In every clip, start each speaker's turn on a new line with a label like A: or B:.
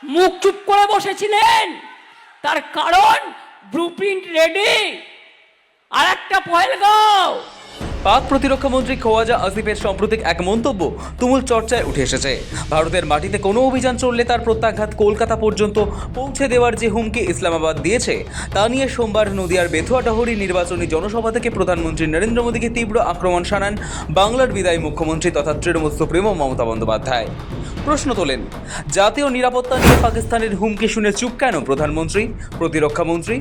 A: মুখ চুপ করে বসেছিলেন, তার কারণ ব্লুপ্রিন্ট রেডি। আর একটা পহেলগাঁও।
B: পাক প্রতিরক্ষা মন্ত্রী খোয়াজা আসিফের সাম্প্রতিক এক মন্তব্য তুমুল চর্চায় উঠে এসেছে। ভারতের মাটিতে কোনো অভিযান চললে তার প্রত্যাঘাত কলকাতা পর্যন্ত পৌঁছে দেওয়ার যে হুমকি ইসলামাবাদ দিয়েছে তা নিয়ে সোমবার নদিয়ার বেথুয়াডাহরি নির্বাচনী জনসভা থেকে প্রধানমন্ত্রী নরেন্দ্র মোদীকে তীব্র আক্রমণ শানান বাংলার বিদায়ী মুখ্যমন্ত্রী তথা তৃণমূল সুপ্রিমো মমতা বন্দ্যোপাধ্যায়। প্রশ্ন তোলেন, জাতীয় নিরাপত্তা নিয়ে পাকিস্তানের হুমকি শুনে চুপ কেন প্রধানমন্ত্রী, প্রতিরক্ষা মন্ত্রী?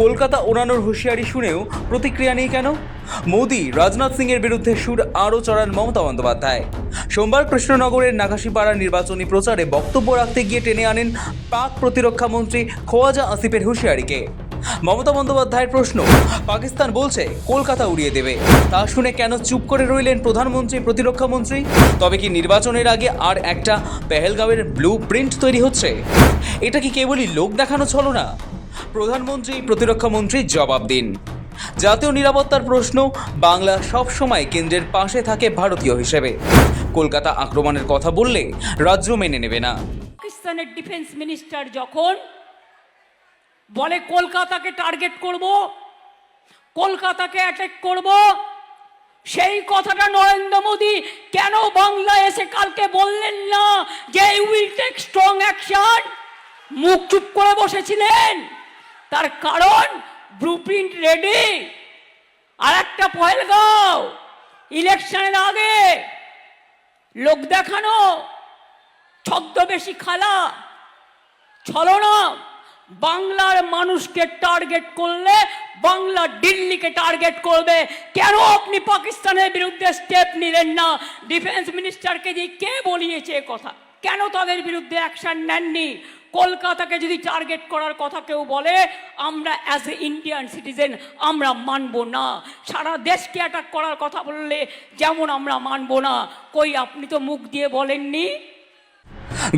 B: কলকাতা ওড়ানোর হুঁশিয়ারি শুনেও প্রতিক্রিয়া নেই কেন? মোদী, রাজনাথ সিং এর বিরুদ্ধে সুর আরও চড়ান মমতা বন্দ্যোপাধ্যায়। সোমবার কৃষ্ণনগরের নাকাশিপাড়া নির্বাচনী প্রচারে বক্তব্য রাখতে গিয়ে টেনে আনেন পাক প্রতিরক্ষা মন্ত্রী খোয়াজা আসিফের হুঁশিয়ারিকে। মমতা বন্দ্যোপাধ্যায়ের প্রশ্ন, পাকিস্তান বলছে কলকাতা উড়িয়ে দেবে, তা শুনে কেন চুপ করে রইলেন প্রধানমন্ত্রী, প্রতিরক্ষা মন্ত্রী? তবে কি নির্বাচনের আগে আর একটা পেহেলগাঁওয়ের ব্লু প্রিন্ট তৈরি হচ্ছে? এটা কি কেবলই লোক দেখানো ছলনা? প্রধানমন্ত্রী, প্রতিরক্ষা মন্ত্রী জবাব দিন। জাতীয় নিরাপত্তার প্রশ্ন, বাংলা সব সময় কেন্দ্রের পাশে থাকে ভারতীয় হিসেবে। কলকাতা আক্রমণের কথা বললে রাজ্য মেনে নেবে না।
A: পাকিস্তানের ডিফেন্স মিনিস্টার যখন বলে কলকাতাকে টার্গেট করব, কলকাতাকে অ্যাটাক করব, সেই কথাটা নরেন্দ্র মোদী কেন বাংলায় এসে কালকে বললেন না যে উইল টেক স্ট্রং অ্যাকশন? মুখ চুপ করে বসেছিলেন, তার কারণ ব্লুপ্রিন্ট রেডি। আর একটা পহেলগাঁও, ইলেকশনের আগে লোক দেখানো, ছদ্মবেশী খেলা, ছলনা। বাংলার মানুষকে টার্গেট করলে বাংলা দিল্লিকে টার্গেট করবে। কেন আপনি পাকিস্তানের বিরুদ্ধে স্টেপ নিলেন না? ডিফেন্স মিনিস্টারকে দিয়ে কে বলিয়েছে কথা? কেন তাদের বিরুদ্ধে অ্যাকশন নেননি? কলকাতাকে যদি টার্গেট করার কথা কেউ বলে, আমরা অ্যাজ এ ইন্ডিয়ান সিটিজেন আমরা মানব না। সারা দেশকে অ্যাটাক করার কথা বললে যেমন আমরা মানব না। কই আপনি তো মুখ দিয়ে বলেননি।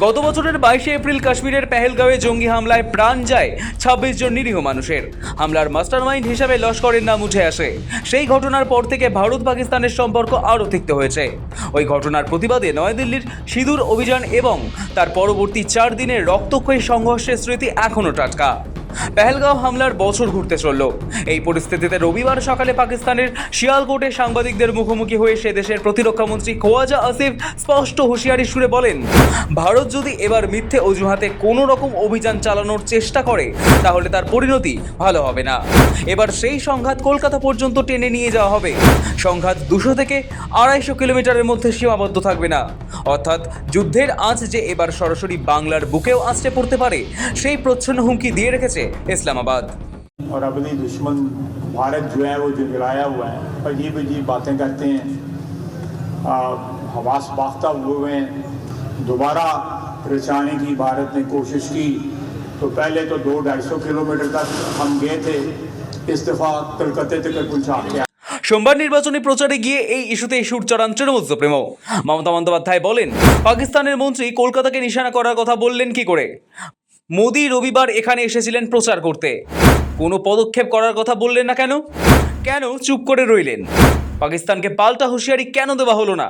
B: গত বছরের 22শে এপ্রিল কাশ্মীরের পেহেলগাঁওয়ে জঙ্গি হামলায় প্রাণ যায় 26 জন নিরীহ মানুষের। হামলার মাস্টারমাইন্ড হিসেবে লস্করের নাম উঠে আসে। সেই ঘটনার পর থেকে ভারত পাকিস্তানের সম্পর্ক আরও তিক্ত হয়েছে। ওই ঘটনার প্রতিবাদে নয়াদিল্লির সিঁদুর অভিযান এবং তার পরবর্তী 4 দিনের রক্তক্ষয়ী সংঘর্ষের স্মৃতি এখনও টাটকা। পেহেলগাঁও হামলার বছর ঘুরতে চলল। এই পরিস্থিতিতে রবিবার সকালে পাকিস্তানের শিয়ালকোটে সাংবাদিকদের মুখোমুখি হয়ে সে দেশের প্রতিরক্ষা মন্ত্রী খোয়াজা আসিফ স্পষ্ট হুঁশিয়ারি সুরে বলেন, ভারত যদি এবার মিথ্যে অজুহাতে কোনো রকম অভিযান চালানোর চেষ্টা করে তাহলে তার পরিণতি ভালো হবে না। এবার সেই সংঘাত কলকাতা পর্যন্ত টেনে নিয়ে যাওয়া হবে। সংঘাত 200 থেকে 250 কিলোমিটারের মধ্যে সীমাবদ্ধ থাকবে না। অর্থাৎ যুদ্ধের আঁচ যে এবার সরাসরি বাংলার বুকেও আঁচড়ে পড়তে পারে, সেই প্রচ্ছন্ন হুমকি দিয়ে রেখেছে इस्लामाबाद।
C: और अपनी दुश्मन भारत जो है वो झुंझलाया हुआ है, अजीब अजीब बातें करते हैं, हवास बाख्ता हुए हैं। दोबारा रचाने की भारत ने कोशिश की तो पहले तो 200-250 किलोमीटर तक हम गए थे, इस दफ़ा कलकत्ते तक पहुँचा के।
B: সোমবার নির্বাচনী প্রচারে গিয়ে এই ইস্যুতে সুর চড়ান তৃণমূল সুপ্রিমো মমতা বন্দ্যোপাধ্যায় বলেন, পাকিস্তানের মন্ত্রী কলকাতাকে নিশানা করার কথা বললেন কি করে? মোদী রবিবার এখানে এসেছিলেন প্রচার করতে, কোনো পদক্ষেপ করার কথা বললেন না কেন? কেন চুপ করে রইলেন? পাকিস্তানকে পাল্টা হুঁশিয়ারি কেন দেওয়া হলো না?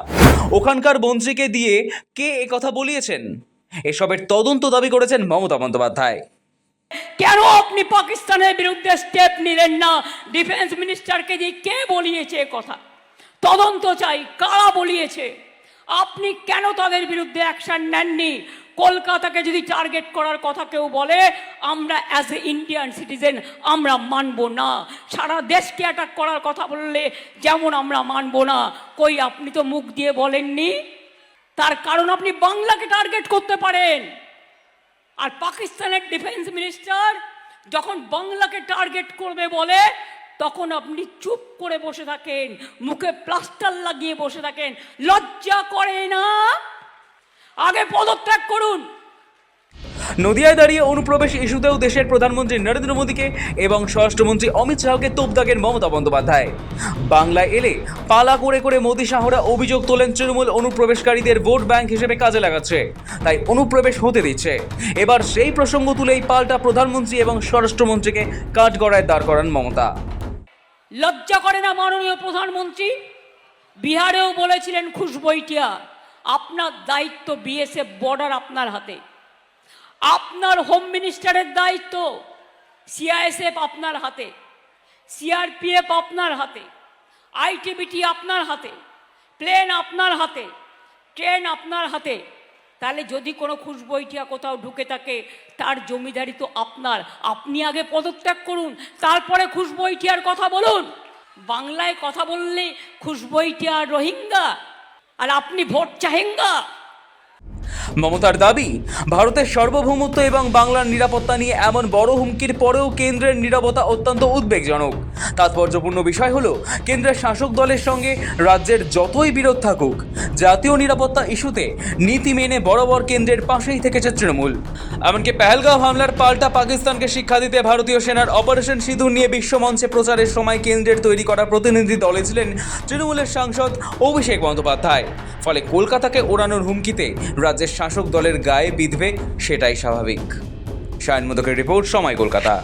B: ওখানকার মন্ত্রীকে দিয়ে কে কথা বলিয়েছেন? এসবের তদন্ত দাবি করেছেন মমতা বন্দ্যোপাধ্যায়।
A: কেন আপনি পাকিস্তানের বিরুদ্ধে স্টেপ নিলেন না? ডিফেন্স মিনিস্টারকে দিয়ে কে বলিয়েছে কথা? তদন্ত চাই, কারা বলিয়েছে? আপনি কেন তাদের বিরুদ্ধে অ্যাকশন নেননি? কলকাতাকে যদি টার্গেট করার কথা কেউ বলে, আমরা অ্যাজ এ ইন্ডিয়ান সিটিজেন আমরা মানব না। সারা দেশকে অ্যাটাক করার কথা বললে যেমন আমরা মানব না। কই আপনি তো মুখ দিয়ে বলেননি। তার কারণ আপনি বাংলাকে টার্গেট করতে পারেন। আর পাকিস্তানের ডিফেন্স মিনিস্টার যখন বাংলাকে টার্গেট করবে বলে, তখন আপনি চুপ করে বসে থাকেন, মুখে প্লাস্টার লাগিয়ে বসে থাকেন। লজ্জা করে না? আগে পদত্যাগ করুন।
B: নদিয়ায় দাঁড়িয়ে অনুপ্রবেশ ইস্যুতেও দেশের প্রধানমন্ত্রী নরেন্দ্র মোদীকে এবং স্বরাষ্ট্রমন্ত্রী অমিত শাহকে তোপ দাগেন মমতা বন্দ্যোপাধ্যায়। বাংলায় এলে পালা করে করে মোদী শাহরা অভিযোগ তোলেন তৃণমূল অনুপ্রবেশকারীদের ভোট ব্যাংক হিসেবে কাজে লাগাচ্ছে, তাই অনুপ্রবেশ হতে দিচ্ছে। এবার সেই প্রসঙ্গ তুলেই পাল্টা প্রধানমন্ত্রী এবং স্বরাষ্ট্রমন্ত্রীকে কাঠগড়ায় দাঁড় করান মমতা।
A: লজ্জা করে না মাননীয় প্রধানমন্ত্রী? বিহারেও বলেছিলেন খুশবৈটিয়া, আপনার দায়িত্ব, বিএসএফ বর্ডার আপনার হাতে। আপনার হোম মিনিস্টারের দায়িত্ব, সিআইএসএফ আপনার হাতে, সিআরপিএফ আপনার হাতে, আইটিবিটি আপনার হাতে, প্লেন আপনার হাতে, ট্রেন আপনার হাতে। তাহলে যদি কোনো খুশবইটিয়া কোথাও ঢুকে থাকে তার জমিদারি তো আপনার। আপনি আগে পদত্যাগ করুন, তারপরে খুশবইটিয়ার কথা বলুন। বাংলায় কথা বললে খুশবইটিয়া রোহিঙ্গা, আর আপনি ভোট চাহেঙ্গা।
B: মমতার দাবি, ভারতের সার্বভৌমত্ব এবং বাংলার নিরাপত্তা নিয়ে এমন বড় হুমকির পরেও কেন্দ্রের নীরবতা অত্যন্ত উদ্বেগজনক। তাৎপর্যপূর্ণ বিষয় হলো, কেন্দ্রের শাসক দলের সঙ্গে রাজ্যের যতই বিরোধ থাকুক, জাতীয় নিরাপত্তা ইস্যুতে নীতি মেনে বরাবর কেন্দ্রের পাশেই থেকেছে তৃণমূল। এমনকি পেহেলগাঁও হামলার পাল্টা পাকিস্তানকে শিক্ষা দিতে ভারতীয় সেনার অপারেশন সিঁদুর নিয়ে বিশ্বমঞ্চে প্রচারের সময় কেন্দ্রের তৈরি করা প্রতিনিধি দলে ছিলেন তৃণমূলের সাংসদ অভিষেক বন্দ্যোপাধ্যায়। ফলে কলকাতাকে ওড়ানোর হুমকিতে রাজ্যের শাসক দলের গায়ে বিঁধবে, সেটাই স্বাভাবিক। শায়ন মোদকের রিপোর্ট, সময় কলকাতা।